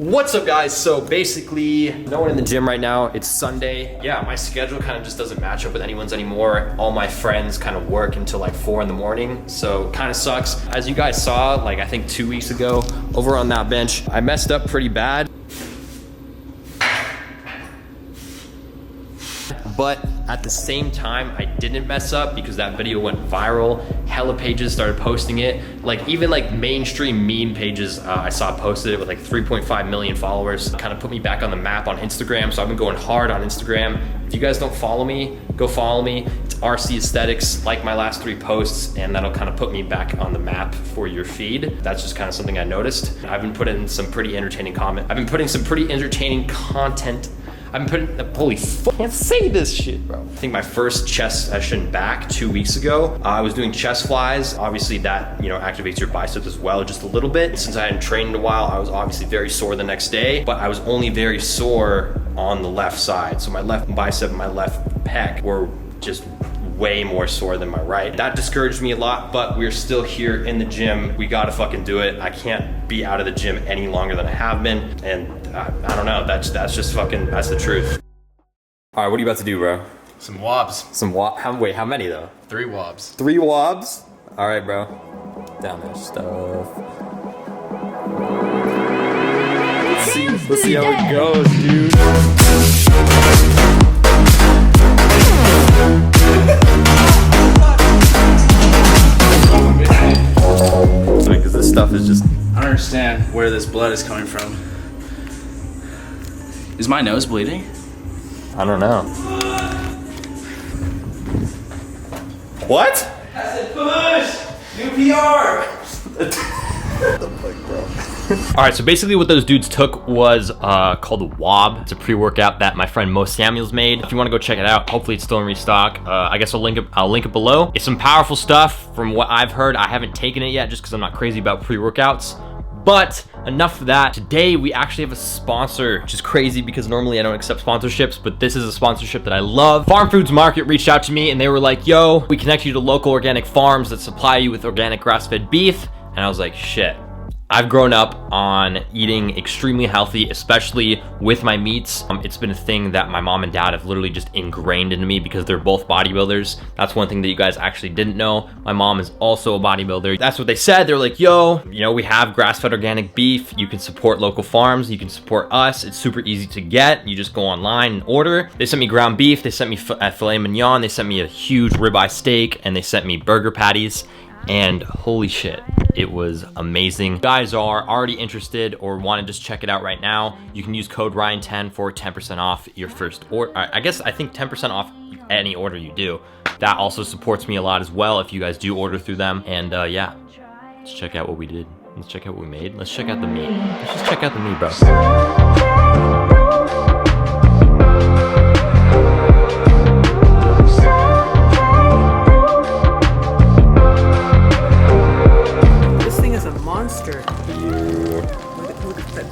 What's up guys? So basically, no one in the gym right now. It's Sunday. Yeah, my schedule kind of just doesn't match up with anyone's anymore. All my friends kind of work until like 4 in the morning. So kind of sucks. As you guys saw, like I think 2 weeks ago, over on that bench, I messed up pretty bad. But at the same time, I didn't mess up because that video went viral. Hella pages started posting it. Like even like mainstream meme pages, I saw posted it with like 3.5 million followers. Kind of put me back on the map on Instagram. So I've been going hard on Instagram. If you guys don't follow me, go follow me. It's RC Aesthetics, like my last 3 posts, and that'll kind of put me back on the map for your feed. That's just kind of something I noticed. I've been putting some pretty entertaining content. I've been putting, holy fuck, I can't say this shit, bro. I think my first chest session back 2 weeks ago, I was doing chest flies. Obviously that, you know, activates your biceps as well, just a little bit. Since I hadn't trained in a while, I was obviously very sore the next day, but I was only very sore on the left side. So my left bicep and my left pec were just way more sore than my right. That discouraged me a lot, but we're still here in the gym. We gotta fucking do it. I can't be out of the gym any longer than I have been. And I don't know, that's just fucking, that's the truth. All right, what are you about to do, bro? Some wobs. Some wait, how many though? 3 wobs. 3 wobs? All right, bro. Down there stuff. Let's see how it goes, dude. Because this stuff is just... I don't understand where this blood is coming from. Is my nose bleeding? I don't know. What? I said push! New PR! What the fuck, bro? All right, so basically what those dudes took was called a wob. It's a pre-workout that my friend Mo Samuels made. If you want to go check it out, hopefully it's still in restock. I guess I'll link it below. It's some powerful stuff from what I've heard. I haven't taken it yet just because I'm not crazy about pre-workouts. But enough of that. Today we actually have a sponsor, which is crazy because normally I don't accept sponsorships, but this is a sponsorship that I love. Farm Foods Market reached out to me and they were like, yo, we connect you to local organic farms that supply you with organic grass-fed beef. And I was like, shit. I've grown up on eating extremely healthy, especially with my meats. It's been a thing that my mom and dad have literally just ingrained into me because they're both bodybuilders. That's one thing that you guys actually didn't know. My mom is also a bodybuilder. That's what they said. They're like, yo, you know, we have grass-fed organic beef. You can support local farms. You can support us. It's super easy to get. You just go online and order. They sent me ground beef. They sent me filet mignon. They sent me a huge ribeye steak and they sent me burger patties. And holy shit, it was amazing. If you guys are already interested or want to just check it out right now, you can use code Ryan10 for 10% off your first order. I think 10% off any order you do. That also supports me a lot as well if you guys do order through them. And yeah, let's check out what we did. Let's check out what we made. Let's check out the meat. Let's just check out the meat, bro.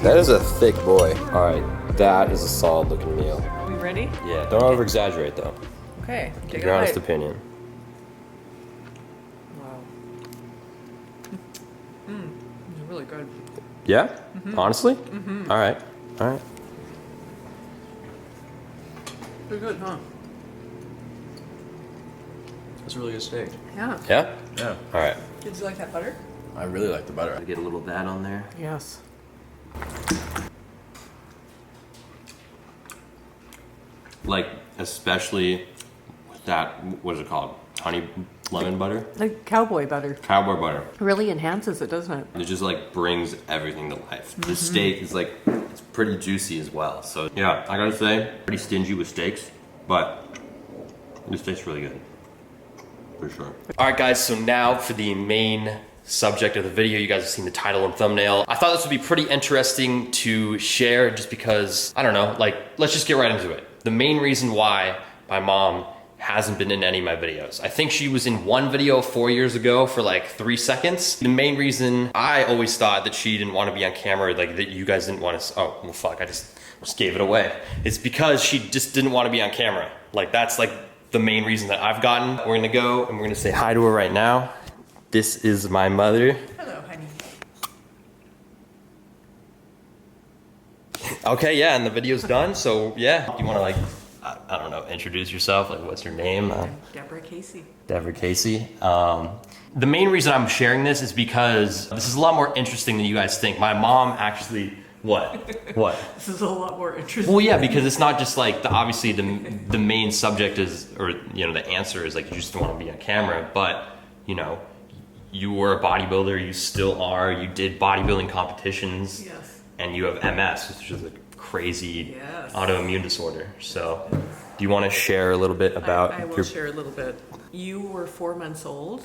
That is a thick boy. All right, that is a solid looking meal. Are we ready? Yeah, don't over exaggerate though. Okay, Give your honest opinion. Wow. It's really good. Yeah? Honestly? All right, all right. Pretty good, huh? That's a really good steak. Yeah. Yeah? Yeah. All right. Did you like that butter? I really like the butter. Get a little of that on there. Yes. Like, especially with that, what is it called? Honey lemon butter? Like cowboy butter. Cowboy butter. It really enhances it, doesn't it? It just like brings everything to life. The steak is like, it's pretty juicy as well. So yeah, I gotta say, pretty stingy with steaks, but this tastes really good, for sure. All right guys, so now for the main subject of the video. You guys have seen the title and thumbnail. I thought this would be pretty interesting to share just because, I don't know, like, let's just get right into it. The main reason why my mom hasn't been in any of my videos. I think she was in one video 4 years ago for like 3 seconds. The main reason I always thought that she didn't want to be on camera, like that you guys didn't want to, oh, well fuck, I just gave it away. It's because she just didn't want to be on camera. Like that's like the main reason that I've gotten. We're gonna go and we're gonna say hi to her right now. This is my mother. Hello, honey. Okay, yeah, and the video's done. So yeah, do you want to like, I don't know, introduce yourself? Like, what's your name? Deborah Casey. Deborah Casey. The main reason I'm sharing this is because this is a lot more interesting than you guys think. My mom actually, what? This is a lot more interesting. Well, yeah, because it's not just like obviously the main subject is, or you know, the answer is like you just don't want to be on camera, but you know, you were a bodybuilder, you still are. You did bodybuilding competitions, Yes. and you have MS, which is a crazy Yes. autoimmune disorder. So, do you want to share a little bit about? I will share a little bit. You were 4 months old.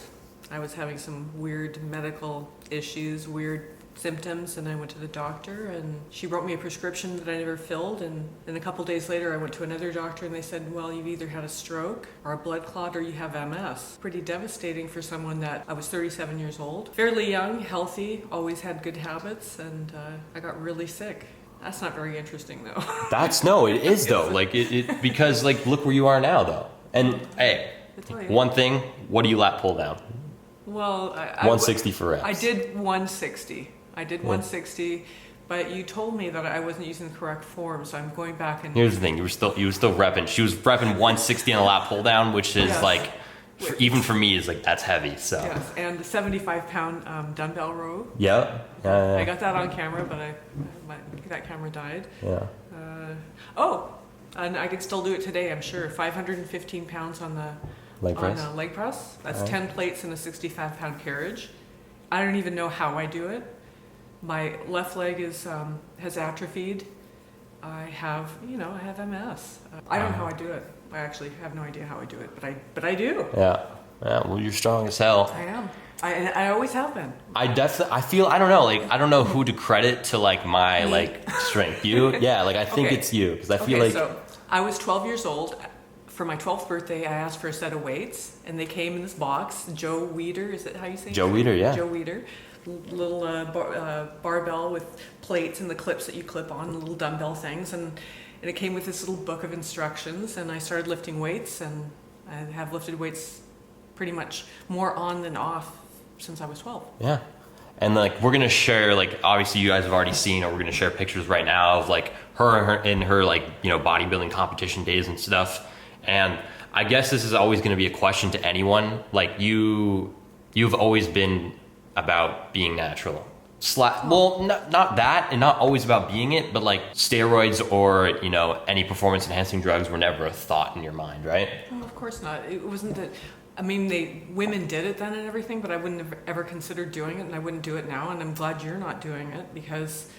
I was having some weird medical issues, weird symptoms, and I went to the doctor and she wrote me a prescription that I never filled, and then a couple days later I went to another doctor and they said, well, you've either had a stroke or a blood clot or you have MS. Pretty devastating for someone that I was 37 years old, fairly young, healthy, always had good habits, and I got really sick. That's not very interesting though. It is though. Like it because like look where you are now though. And hey, one thing, what do you lat pull down? Well, 160 for reps. I did 160. 160, but you told me that I wasn't using the correct form, so I'm going back and... Here's the thing, you were still repping. She was repping 160 on a lat pull down, which is like, even for me, is like, that's heavy, so. Yes, and the 75-pound dumbbell row. Yeah. I got that on camera, but that camera died. Yeah. And I could still do it today, I'm sure. 515 pounds on the leg press. On a leg press. That's 10 plates in a 65-pound carriage. I don't even know how I do it. My left leg has atrophied. I have MS. I don't know how I do it. I actually have no idea how I do it, but I do. Yeah. Well, you're strong as hell. I am. I always have been. I don't know who to credit to like my like strength. You? Yeah, like I think it's you because I feel like. So I was 12 years old. For my 12th birthday, I asked for a set of weights, and they came in this box. Joe Weider, is that how you say it? Joe Weider, yeah. Joe Weider. Little barbell with plates and the clips that you clip on, little dumbbell things, and it came with this little book of instructions, and I started lifting weights, and I have lifted weights pretty much more on than off since I was 12. Yeah. And like we're gonna share, like obviously you guys have already seen, or we're gonna share pictures right now of like her in her like, you know, bodybuilding competition days and stuff. And I guess this is always gonna be a question to anyone. Like you've always been about being natural. Well, not that, and not always about being it, but like steroids or, you know, any performance enhancing drugs were never a thought in your mind, right? Well, of course not. It wasn't that. I mean, women did it then and everything, but I wouldn't have ever considered doing it, and I wouldn't do it now. And I'm glad you're not doing it because,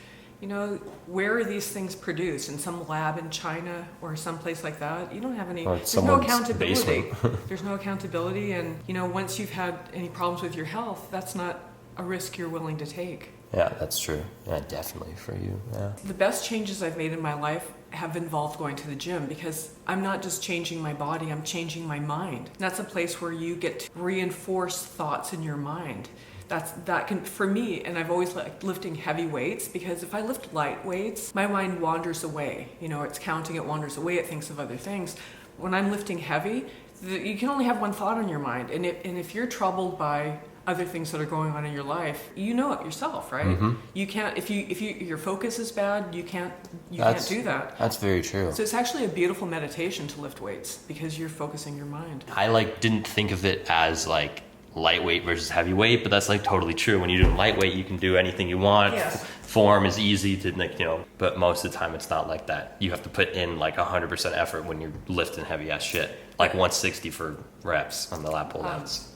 you know, where are these things produced? In some lab in China or someplace like that? You don't have any. There's no accountability. There's no accountability, and you know, once you've had any problems with your health, that's not a risk you're willing to take. Yeah, that's true. Yeah, definitely for you. Yeah. The best changes I've made in my life have involved going to the gym because I'm not just changing my body, I'm changing my mind. That's a place where you get to reinforce thoughts in your mind. That can, for me, and I've always liked lifting heavy weights because if I lift light weights, my mind wanders away. You know, it's counting, it wanders away, it thinks of other things. When I'm lifting heavy, you can only have one thought on your mind. And if you're troubled by other things that are going on in your life, you know it yourself, right? Mm-hmm. You can't, if your focus is bad, you can't do that. That's very true. So it's actually a beautiful meditation to lift weights because you're focusing your mind. I like didn't think of it as like lightweight versus heavyweight, but that's like totally true. When you're doing lightweight, you can do anything you want. Yes. Form is easy to, like, you know, but most of the time it's not like that. You have to put in like 100% effort when you're lifting heavy ass shit, like 160 for reps on the lat pull downs.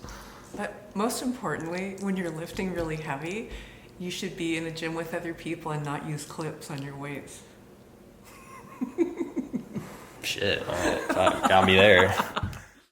But most importantly, when you're lifting really heavy, you should be in a gym with other people and not use clips on your weights. Shit, all right, got me there.